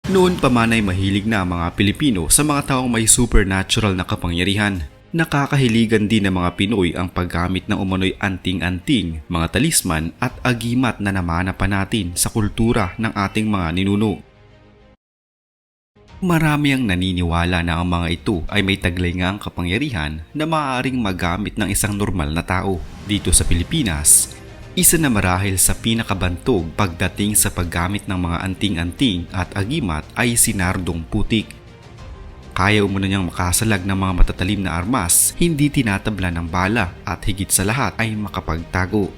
Noon pa man ay mahilig na ang mga Pilipino sa mga taong may supernatural na kapangyarihan. Nakakahiligan din ng mga Pinoy ang paggamit ng umano'y anting-anting, mga talisman at agimat na namana pa natin sa kultura ng ating mga ninuno. Marami ang naniniwala na ang mga ito ay may taglay nga ang kapangyarihan na maaaring magamit ng isang normal na tao. Dito sa Pilipinas, isa na marahil sa pinakabantog pagdating sa paggamit ng mga anting-anting at agimat ay si Nardong Putik. Kaya umano niyang makasalag ng mga matatalim na armas, hindi tinatabla ng bala at higit sa lahat ay makapagtago.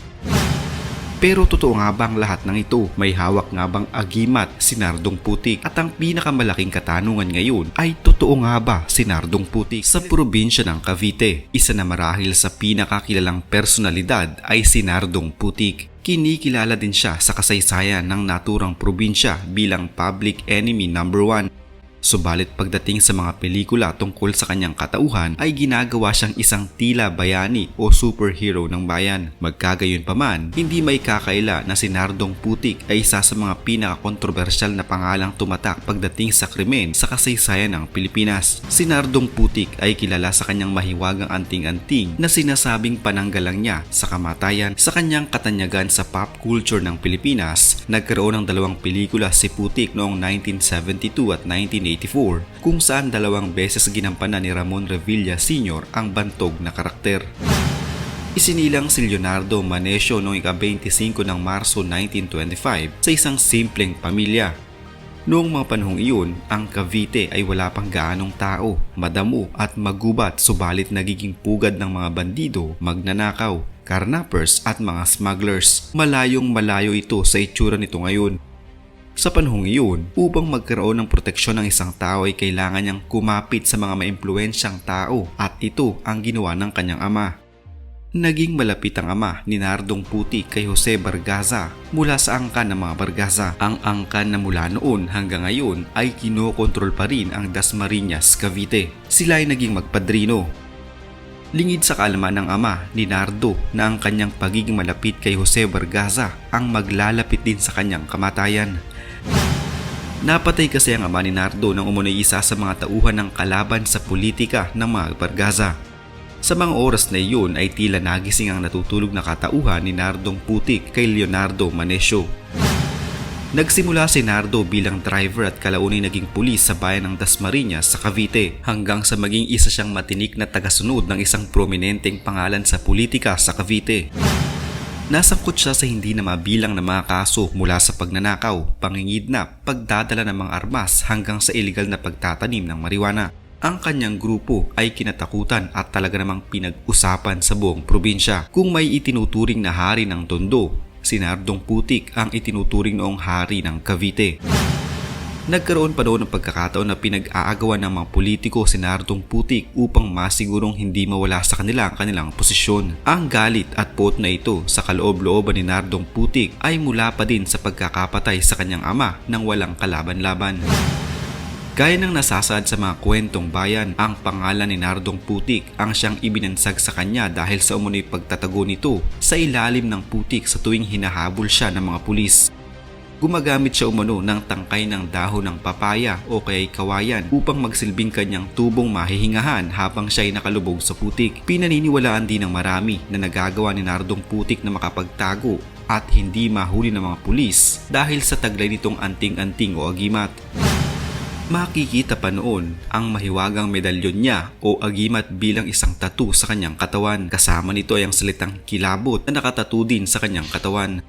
Pero totoo nga ba ang lahat ng ito? May hawak nga bang agimat si Nardong Putik? At ang pinakamalaking katanungan ngayon ay totoo nga ba si Nardong Putik? Sa probinsya ng Cavite, isa na marahil sa pinakakilalang personalidad ay si Nardong Putik. Kinikilala din siya sa kasaysayan ng naturang probinsya bilang public enemy number 1. Subalit pagdating sa mga pelikula tungkol sa kanyang katauhan ay ginagawa siyang isang tila bayani o superhero ng bayan. Magkagayon pa man, hindi may kakaila na si Nardong Putik ay isa sa mga pinakakontrobersyal na pangalang tumatak pagdating sa krimen sa kasaysayan ng Pilipinas. Si Nardong Putik ay kilala sa kanyang mahiwagang anting-anting na sinasabing pananggalang niya sa kamatayan. Sa kanyang katanyagan sa pop culture ng Pilipinas, nagkaroon ng dalawang pelikula si Putik noong 1972 at 1984 kung saan dalawang beses ginampanan ni Ramon Revilla Sr. ang bantog na karakter. Isinilang si Leonardo Manesio noong ika-25 ng Marso 1925 sa isang simpleng pamilya. Noong mga panahong iyon, ang Cavite ay wala pang gaanong tao, madamo at magubat subalit nagiging pugad ng mga bandido, magnanakaw, carnappers at mga smugglers. Malayong malayo ito sa itsura nito ngayon. Sa panahong iyon, upang magkaroon ng proteksyon ng isang tao ay kailangan niyang kumapit sa mga maimpluwensyang tao at ito ang ginawa ng kanyang ama. Naging malapit ang ama ni Nardong Putik kay Jose Bargaza mula sa angkan ng mga Bargaza. Ang angkan na mula noon hanggang ngayon ay kinokontrol pa rin ang Dasmariñas, Cavite. Sila ay naging magpadrino. Lingid sa kaalaman ng ama ni Nardo na ang kanyang pagiging malapit kay Jose Bargaza ang maglalapit din sa kanyang kamatayan. Napatay kasi ang ama ni Nardo nang umunoy isa sa mga tauhan ng kalaban sa politika ng mga Bargaza. Sa mga oras na iyon ay tila nagising ang natutulog na katauhan ni Nardong Putik kay Leonardo Manesio. Nagsimula si Nardo bilang driver at kalaunay naging pulis sa bayan ng Dasmariñas sa Cavite hanggang sa maging isa siyang matinik na tagasunod ng isang prominenteng pangalan sa politika sa Cavite. Nasangkot siya sa hindi na mabilang na mga kaso mula sa pagnanakaw, pangingidnap, pagdadala ng mga armas hanggang sa iligal na pagtatanim ng marijuana. Ang kanyang grupo ay kinatakutan at talaga namang pinag-usapan sa buong probinsya. Kung may itinuturing na hari ng Tondo, si Nardong Putik ang itinuturing noong hari ng Cavite. Nagkaroon pa noon ng pagkakataon na pinag-aagawan ng mga politiko si Nardong Putik upang masigurong hindi mawala sa kanila ang kanilang posisyon. Ang galit at pot na ito sa kaloob-looban ni Nardong Putik ay mula pa din sa pagkakapatay sa kanyang ama nang walang kalaban-laban. Gaya ng nasasaad sa mga kwentong bayan, ang pangalan ni Nardong Putik ang siyang ibinansag sa kanya dahil sa umunoy pagtatago nito sa ilalim ng putik sa tuwing hinahabol siya ng mga pulis. Gumagamit siya umano ng tangkay ng dahon ng papaya o kaya'y kawayan upang magsilbing kanyang tubong mahihingahan habang siya ay nakalubog sa putik. Pinaniniwalaan din ng marami na nagagawa ni Nardong Putik na makapagtago at hindi mahuli ng mga pulis dahil sa taglay nitong anting-anting o agimat. Makikita pa noon ang mahiwagang medalyon niya o agimat bilang isang tattoo sa kanyang katawan. Kasama nito ay ang salitang kilabot na nakatattoo din sa kanyang katawan.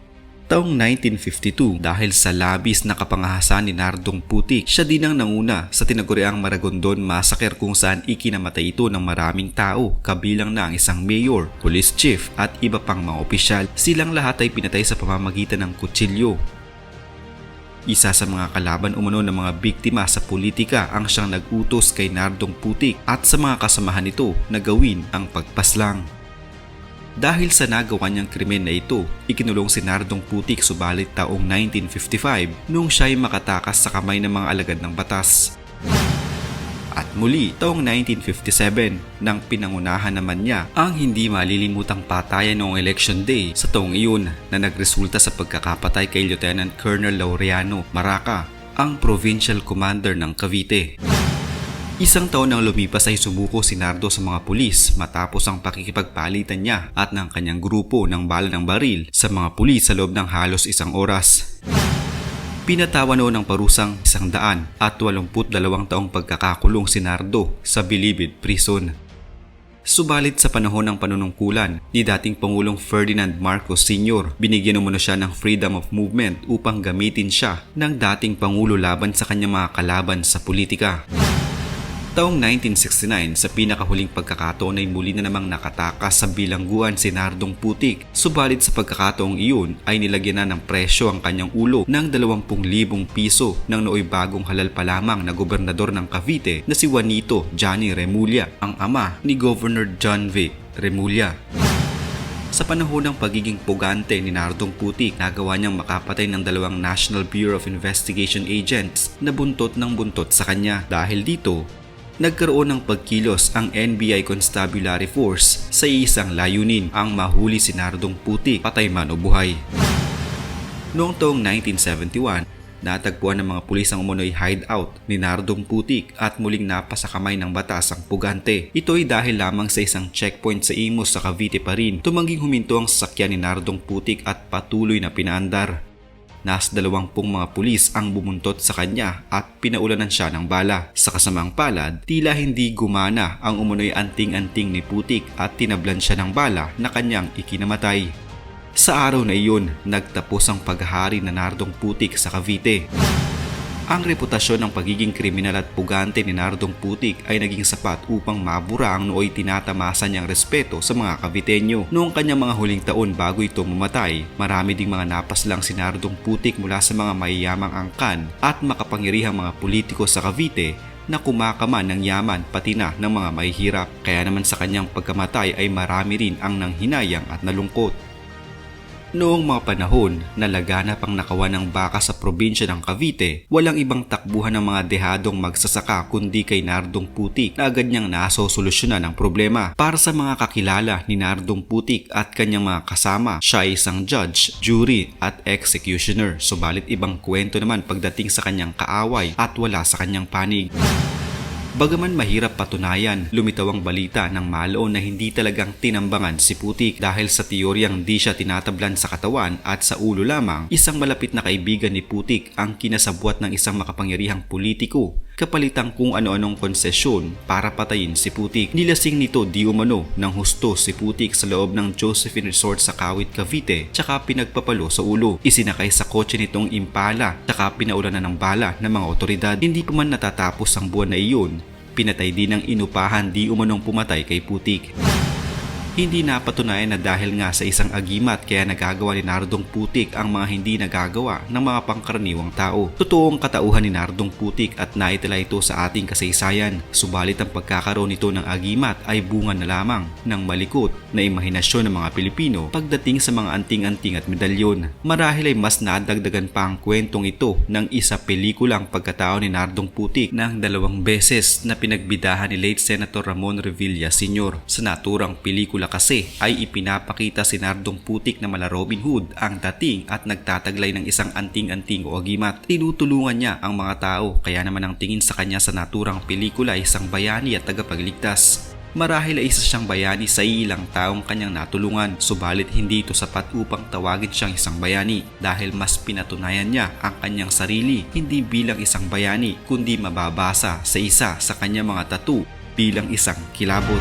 Taong 1952, dahil sa labis na kapangahasan ni Nardong Putik, siya din ang nanguna sa tinaguriang Maragondon Massacre kung saan ikinamatay ito ng maraming tao, kabilang na ang isang mayor, police chief at iba pang mga opisyal. Silang lahat ay pinatay sa pamamagitan ng kutsilyo. Isa sa mga kalaban umano ng mga biktima sa politika ang siyang nag-utos kay Nardong Putik at sa mga kasamahan nito na gawin ang pagpaslang. Dahil sa nagawa niyang krimen na ito, ikinulong si Nardong Putik subalit taong 1955 nung siya ay makatakas sa kamay ng mga alagad ng batas. At muli, taong 1957 nang pinangunahan naman niya ang hindi malilimutang patayan noong election day sa taong iyon na nagresulta sa pagkakapatay kay Lieutenant Colonel Laureano Maraca. ang provincial commander ng Cavite. Isang taon nang lumipas ay sumuko si Nardo sa mga pulis matapos ang pakikipagpalitan niya at ng kanyang grupo ng bala ng baril sa mga pulis sa loob ng halos isang oras. Pinatawan noon ng parusang 182 taong pagkakakulong si Nardo sa Bilibid Prison. Subalit sa panahon ng panunungkulan ni dating Pangulong Ferdinand Marcos Sr., binigyan umano siya ng freedom of movement upang gamitin siya ng dating Pangulo laban sa kanyang mga kalaban sa politika. Taong 1969, sa pinakahuling pagkakataon ay muli na namang nakatakas sa bilangguan si Nardong Putik. Subalit sa pagkakataong iyon ay nilagyan na ng presyo ang kanyang ulo ng 20,000 piso ng nooy bagong halal pa lamang na gobernador ng Cavite na si Juanito Johnny Remulla, ang ama ni Governor John V. Remulla. Sa panahon ng pagiging pugante ni Nardong Putik, nagawa niyang makapatay ng 2 National Bureau of Investigation agents na buntot ng buntot sa kanya. Dahil dito, nagkaroon ng pagkilos ang NBI Constabulary Force sa isang layunin, ang mahuli si Nardong Putik, patay man o buhay. Noong taong 1971, natagpuan ng mga pulis ang umunoy hideout ni Nardong Putik at muling napasa kamay ng batas ang pugante. Ito ay dahil lamang sa isang checkpoint sa Imus sa Cavite pa rin. Tumangging huminto ang sasakyan ni Nardong Putik at patuloy na pinaandar. Nas 20 mga pulis ang bumuntot sa kanya at pinaulanan siya ng bala. Sa kasamang palad, tila hindi gumana ang umunoy anting-anting ni Putik at tinablan siya ng bala na kanyang ikinamatay. Sa araw na iyon, nagtapos ang paghahari na Nardong Putik sa Cavite. Ang reputasyon ng pagiging kriminal at pugante ni Nardong Putik ay naging sapat upang mabura ang nooy tinatamasa niyang respeto sa mga Caviteño. Noong kanyang mga huling taon bago ito mamatay, marami ding mga napaslang si Nardong Putik mula sa mga mayayamang angkan at makapangyarihang mga politiko sa Cavite na kumakaman ng yaman pati na ng mga mahihirap. Kaya naman sa kanyang pagkamatay ay marami rin ang nanghinayang at nalungkot. Noong mga panahon na laganap ang nakawan ng baka sa probinsya ng Cavite, walang ibang takbuhan ng mga dehadong magsasaka kundi kay Nardong Putik na agad niyang nasosolusyonan ang problema. Para sa mga kakilala ni Nardong Putik at kanyang mga kasama, siya ay isang judge, jury at executioner. Subalit ibang kwento naman pagdating sa kanyang kaaway at wala sa kanyang panig. Bagaman mahirap patunayan, lumitaw ang balita ng maloon na hindi talagang tinambangan si Putik dahil sa teoryang di siya tinatablan sa katawan at sa ulo lamang. Isang malapit na kaibigan ni Putik ang kinasabwat ng isang makapangyarihang politiko kapalitang kung ano-anong konsesyon para patayin si Putik. Nilasing nito di umano ng husto si Putik sa loob ng Josephine Resort sa Kawit, Cavite, tsaka pinagpapalo sa ulo. Isinakay sa kotse nitong Impala, tsaka pinaulanan ng bala ng mga otoridad. Hindi pa man natatapos ang buwan na iyon, pinatay din ng inupahan di umanong pumatay kay Putik. Hindi napatunayan na dahil nga sa isang agimat kaya nagagawa ni Nardong Putik ang mga hindi nagagawa ng mga pangkaraniwang tao. Totoong katauhan ni Nardong Putik at naitala ito sa ating kasaysayan. Subalit ang pagkakaroon nito ng agimat ay bunga na lamang ng malikot na imahinasyon ng mga Pilipino pagdating sa mga anting-anting at medalyon. Marahil ay mas nadagdagan pa ang kwentong ito ng isa pelikulang pagkatao ni Nardong Putik ng 2 beses na pinagbidahan ni late Senator Ramon Revilla Sr. Sa naturang pelikula kasi ay ipinapakita si Nardong Putik na mala Robin Hood ang dating at nagtataglay ng isang anting-anting o agimat. Tinutulungan niya ang mga tao, kaya naman ang tingin sa kanya sa naturang pelikula ay isang bayani at tagapagligtas. Marahil ay isa siyang bayani sa ilang taong kanyang natulungan, subalit hindi ito sapat upang tawagin siyang isang bayani dahil mas pinatunayan niya ang kanyang sarili hindi bilang isang bayani kundi mababasa sa isa sa kanyang mga tattoo bilang isang kilabot.